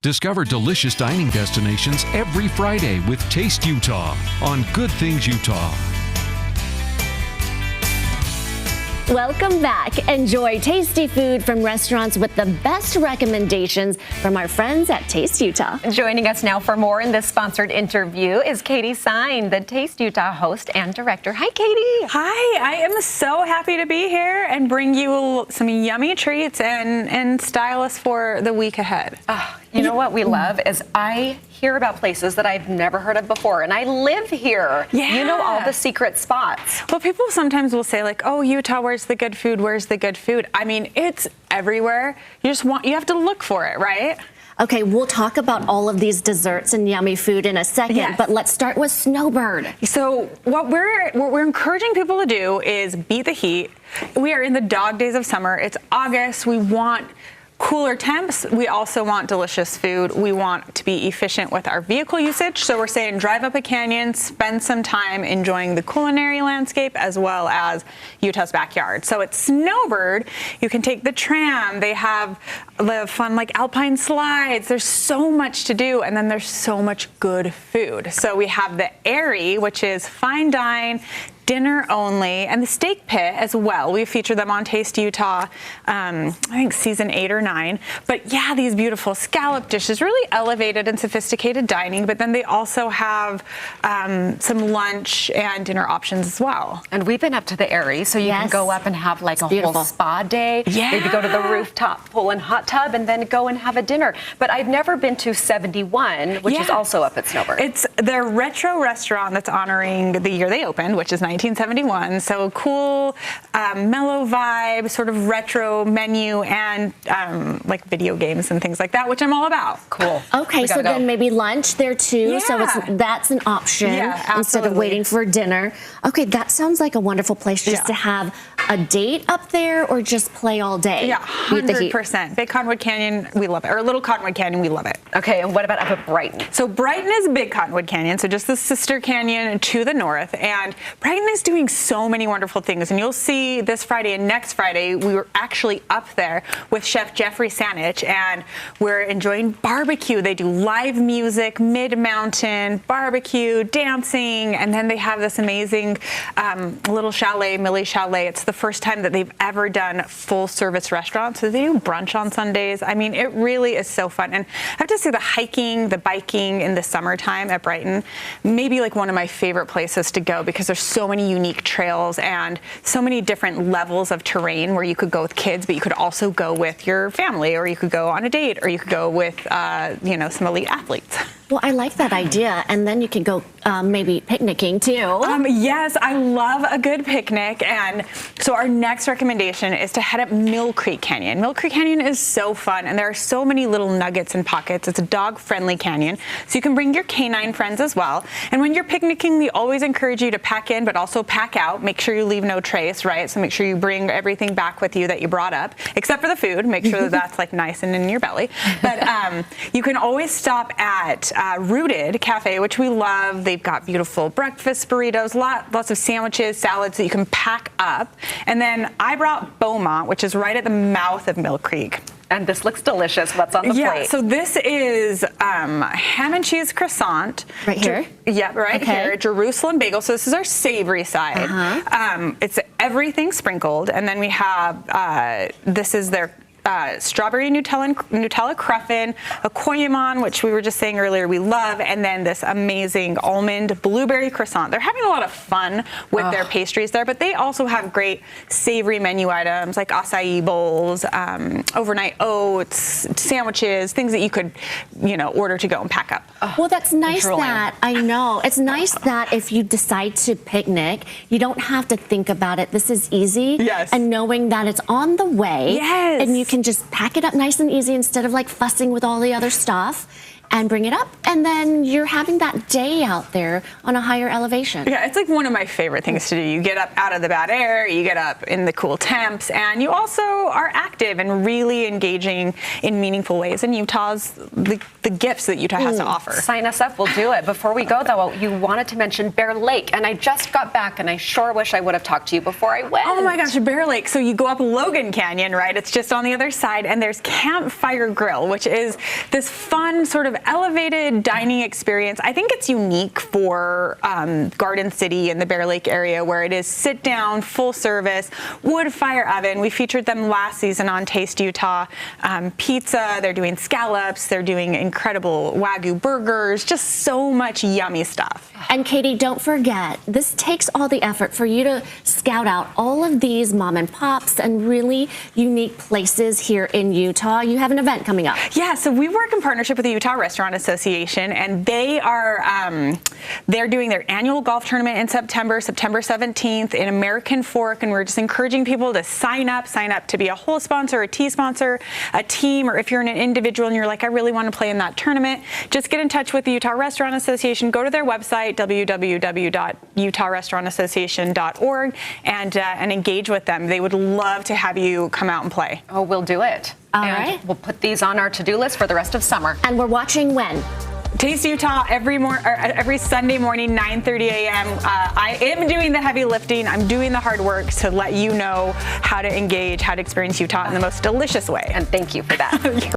Discover delicious dining destinations every Friday with Taste Utah on Good Things Utah. Welcome back. Enjoy tasty food from restaurants with the best recommendations from our friends at Taste Utah. Joining us now for more in this sponsored interview is Katie Sine, the Taste Utah host and director. Hi, Katie. Hi, I am so happy to be here and bring you some yummy treats and style us for the week ahead. You know what we love is I hear about places that I've never heard of before, and I live here. Yeah. You know all the secret spots. Well, people sometimes will say like, oh, Utah, where's the good food? Where's the good food? I mean, it's everywhere. You have to look for it, right? Okay, we'll talk about all of these desserts and yummy food in a second, but let's start with Snowbird. So what we're encouraging people to do is beat the heat. We are in the dog days of summer. It's August. We want cooler temps. We also want delicious food. We want to be efficient with our vehicle usage. So we're saying drive up a canyon, spend some time enjoying the culinary landscape as well as Utah's backyard. So at Snowbird, you can take the tram. They have the fun like alpine slides. There's so much to do, and then there's so much good food. So we have the Airy, which is fine dine, dinner only, and the Steak Pit as well. We feature them on Taste Utah, I think season 8 or 9. But yeah, these beautiful scallop dishes, really elevated and sophisticated dining, but then they also have some lunch and dinner options as well. And we've been up to the Airy, so you can go up and have like a whole spa day. Yeah. Maybe go to the rooftop pool and hot tub and then go and have a dinner. But I've never been to 71, which is also up at Snowbird. It's their retro restaurant that's honoring the year they opened, which is 1971. So cool, mellow vibe, sort of retro menu, and like video games and things like that, which I'm all about. Cool. Okay, so then maybe lunch there too. Yeah. So that's an option instead of waiting for dinner. Okay, that sounds like a wonderful place just to have a date up there or just play all day. Yeah, 100%. Big Cottonwood Canyon, we love it. Or Little Cottonwood Canyon, we love it. Okay, and what about up at Brighton? So Brighton is Big Cottonwood Canyon, so just the sister canyon to the north. And Brighton is doing so many wonderful things. And you'll see this Friday and next Friday, we were actually up there with Chef Jeffrey Sanich, and we're enjoying barbecue. They do live music, mid-mountain, barbecue, dancing, and then they have this amazing little chalet, Millie Chalet. It's the first time that they've ever done full-service restaurants. So they do brunch on Sundays. I mean, it really is so fun. And I have to say the hiking, the biking in the summertime at Brighton, maybe like one of my favorite places to go because there's so many unique trails and so many different levels of terrain where you could go with kids, but you could also go with your family, or you could go on a date, or you could go with, some elite athletes. Well, I like that idea. And then you can go maybe picnicking too. Yes, I love a good picnic. And so our next recommendation is to head up Mill Creek Canyon. Mill Creek Canyon is so fun, and there are so many little nuggets and pockets. It's a dog-friendly canyon, so you can bring your canine friends as well. And when you're picnicking, we always encourage you to pack in, but also pack out. Make sure you leave no trace, right? So make sure you bring everything back with you that you brought up, except for the food. Make sure that that's like nice and in your belly. But you can always stop at Rooted Cafe, which we love. They've got beautiful breakfast burritos, lots of sandwiches, salads that you can pack up. And then I brought Beaumont, which is right at the mouth of Mill Creek. And this looks delicious. What's on the plate? So this is ham and cheese croissant. Right here? Right here. Jerusalem bagel. So this is our savory side. It's everything sprinkled. And then we have, this is their strawberry Nutella cruffin, a koyamon, which we were just saying earlier we love, and then this amazing almond blueberry croissant. They're having a lot of fun with their pastries there, but they also have great savory menu items like acai bowls, overnight oats, sandwiches, things that you could, order to go and pack up. Well, that's nice that, I know, it's nice that if you decide to picnic, you don't have to think about it. This is easy. Yes. And knowing that it's on the way. Yes. And you can just pack it up nice and easy instead of like fussing with all the other stuff. and bring it up, and then you're having that day out there on a higher elevation. Yeah, it's like one of my favorite things to do. You get up out of the bad air, you get up in the cool temps, and you also are active and really engaging in meaningful ways in Utah's the gifts that Utah has to offer. Sign us up, we'll do it. Before we go, though, you wanted to mention Bear Lake, and I just got back, and I sure wish I would have talked to you before I went. Oh my gosh, Bear Lake. So you go up Logan Canyon, right? It's just on the other side, and there's Campfire Grill, which is this fun sort of elevated dining experience. I think it's unique for Garden City in the Bear Lake area, where it is sit down, full service, wood fire oven. We featured them last season on Taste Utah. Pizza, they're doing scallops, they're doing incredible Wagyu burgers, just so much yummy stuff. And Katie, don't forget, this takes all the effort for you to scout out all of these mom and pops and really unique places here in Utah. You have an event coming up. Yeah, so we work in partnership with the Utah Restaurant Association, and they are they're doing their annual golf tournament in September 17th in American Fork, and we're just encouraging people to sign up to be a whole sponsor, a tea sponsor, a team, or if you're an individual and you're like, I really want to play in that tournament, just get in touch with the Utah Restaurant Association. Go to their website, www.utahrestaurantassociation.org, and engage with them. They would love to have you come out and play. Oh, we'll do it. All right. We'll put these on our to-do list for the rest of summer. And we're watching when? Taste Utah every Sunday morning, 9:30 a.m. I am doing the heavy lifting. I'm doing the hard work to let you know how to engage, how to experience Utah in the most delicious way. And thank you for that.